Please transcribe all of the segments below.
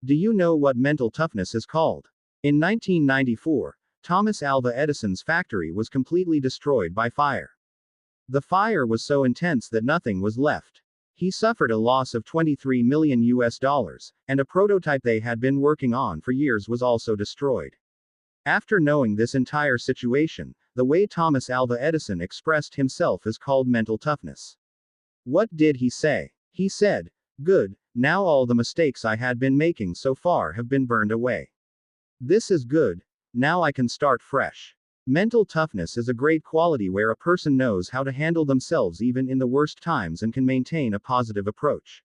Do you know what mental toughness is called? In 1994, Thomas Alva Edison's factory was completely destroyed by fire. The fire was so intense that nothing was left. He suffered a loss of 23 million US dollars, and a prototype they had been working on for years was also destroyed. After knowing this entire situation, the way Thomas Alva Edison expressed himself is called mental toughness. What did he say? He said, "Good, now all the mistakes I had been making so far have been burned away. This is good, now I can start fresh." Mental toughness is a great quality where a person knows how to handle themselves even in the worst times and can maintain a positive approach.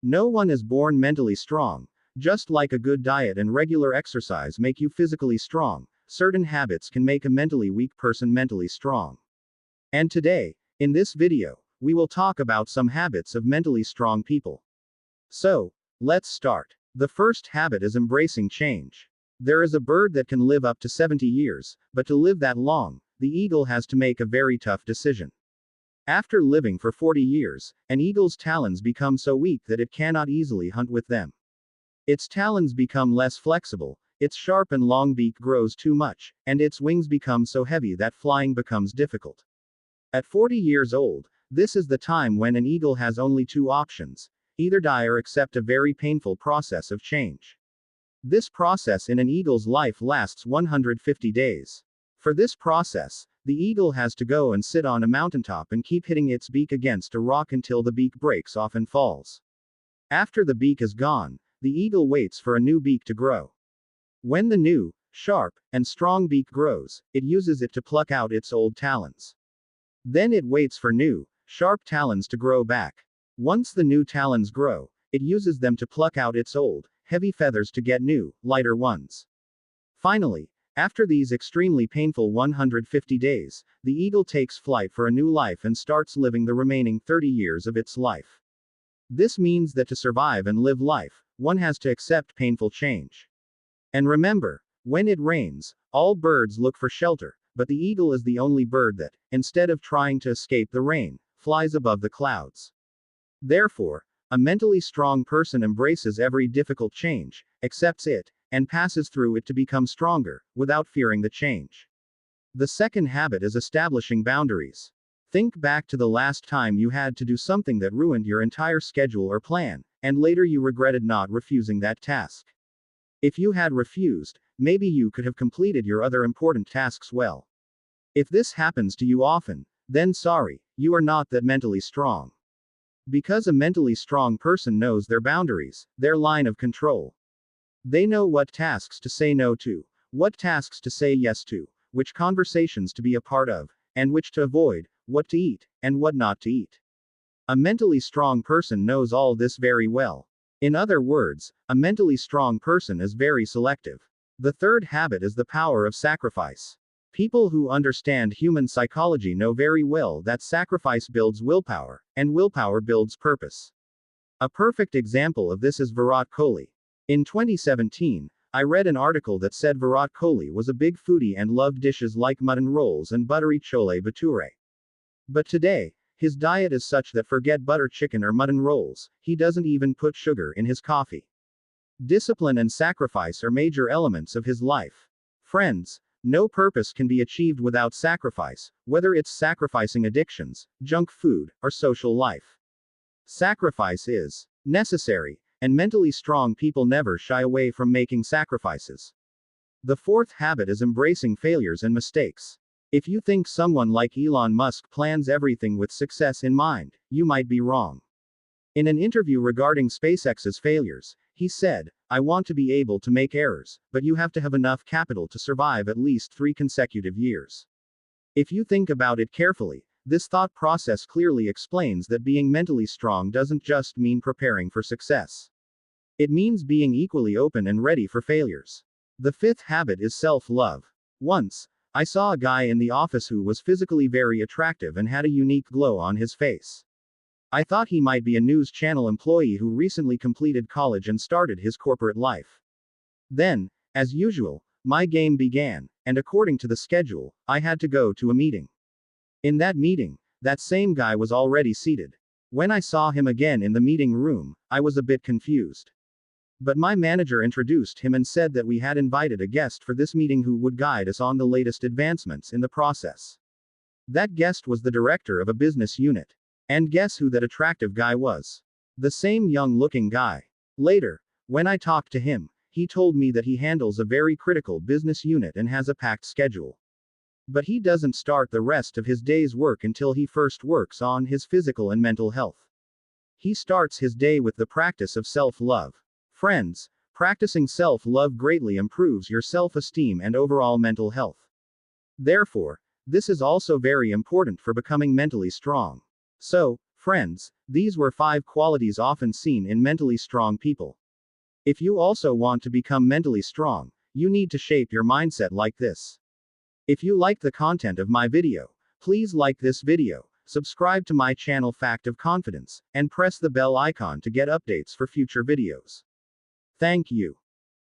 No one is born mentally strong. Just like a good diet and regular exercise make you physically strong, certain habits can make a mentally weak person mentally strong. And today, in this video, we will talk about some habits of mentally strong people. So, let's start. The first habit is embracing change. There is a bird that can live up to 70 years, but to live that long, the eagle has to make a very tough decision. After living for 40 years, an eagle's talons become so weak that it cannot easily hunt with them. Its talons become less flexible, its sharp and long beak grows too much, and its wings become so heavy that flying becomes difficult. At 40 years old, this is the time when an eagle has only two options: either die or accept a very painful process of change. This process in an eagle's life lasts 150 days. For this process, the eagle has to go and sit on a mountaintop and keep hitting its beak against a rock until the beak breaks off and falls. After the beak is gone, the eagle waits for a new beak to grow. When the new, sharp, and strong beak grows, it uses it to pluck out its old talons. Then it waits for new, sharp talons to grow back. Once the new talons grow, it uses them to pluck out its old, heavy feathers to get new, lighter ones. Finally, after these extremely painful 150 days, the eagle takes flight for a new life and starts living the remaining 30 years of its life. This means that to survive and live life, one has to accept painful change. And remember, when it rains, all birds look for shelter, but the eagle is the only bird that, instead of trying to escape the rain, flies above the clouds. Therefore, a mentally strong person embraces every difficult change, accepts it, and passes through it to become stronger, without fearing the change. The second habit is establishing boundaries. Think back to the last time you had to do something that ruined your entire schedule or plan, and later you regretted not refusing that task. If you had refused, maybe you could have completed your other important tasks well. If this happens to you often, then sorry, you are not that mentally strong. Because a mentally strong person knows their boundaries, their line of control. They know what tasks to say no to, what tasks to say yes to, which conversations to be a part of, and which to avoid, what to eat, and what not to eat. A mentally strong person knows all this very well. In other words, a mentally strong person is very selective. The third habit is the power of sacrifice. People who understand human psychology know very well that sacrifice builds willpower, and willpower builds purpose. A perfect example of this is Virat Kohli. In 2017, I read an article that said Virat Kohli was a big foodie and loved dishes like mutton rolls and buttery chole bhature. But today, his diet is such that forget butter chicken or mutton rolls, he doesn't even put sugar in his coffee. Discipline and sacrifice are major elements of his life. Friends, no purpose can be achieved without sacrifice, whether it's sacrificing addictions, junk food, or social life. Sacrifice is necessary, and mentally strong people never shy away from making sacrifices. The fourth habit is embracing failures and mistakes. If you think someone like Elon Musk plans everything with success in mind, you might be wrong. In an interview regarding SpaceX's failures, he said, "I want to be able to make errors, but you have to have enough capital to survive at least 3 consecutive years." If you think about it carefully, this thought process clearly explains that being mentally strong doesn't just mean preparing for success. It means being equally open and ready for failures. The fifth habit is self-love. Once, I saw a guy in the office who was physically very attractive and had a unique glow on his face. I thought he might be a news channel employee who recently completed college and started his corporate life. Then, as usual, my game began, and according to the schedule, I had to go to a meeting. In that meeting, that same guy was already seated. When I saw him again in the meeting room, I was a bit confused. But my manager introduced him and said that we had invited a guest for this meeting who would guide us on the latest advancements in the process. That guest was the director of a business unit. And guess who that attractive guy was? The same young-looking guy. Later, when I talked to him, he told me that he handles a very critical business unit and has a packed schedule. But he doesn't start the rest of his day's work until he first works on his physical and mental health. He starts his day with the practice of self-love. Friends, practicing self-love greatly improves your self-esteem and overall mental health. Therefore, this is also very important for becoming mentally strong. So, friends, these were 5 qualities often seen in mentally strong people. If you also want to become mentally strong, you need to shape your mindset like this. If you like the content of my video, please like this video, subscribe to my channel Fact of Confidence, and press the bell icon to get updates for future videos. Thank you.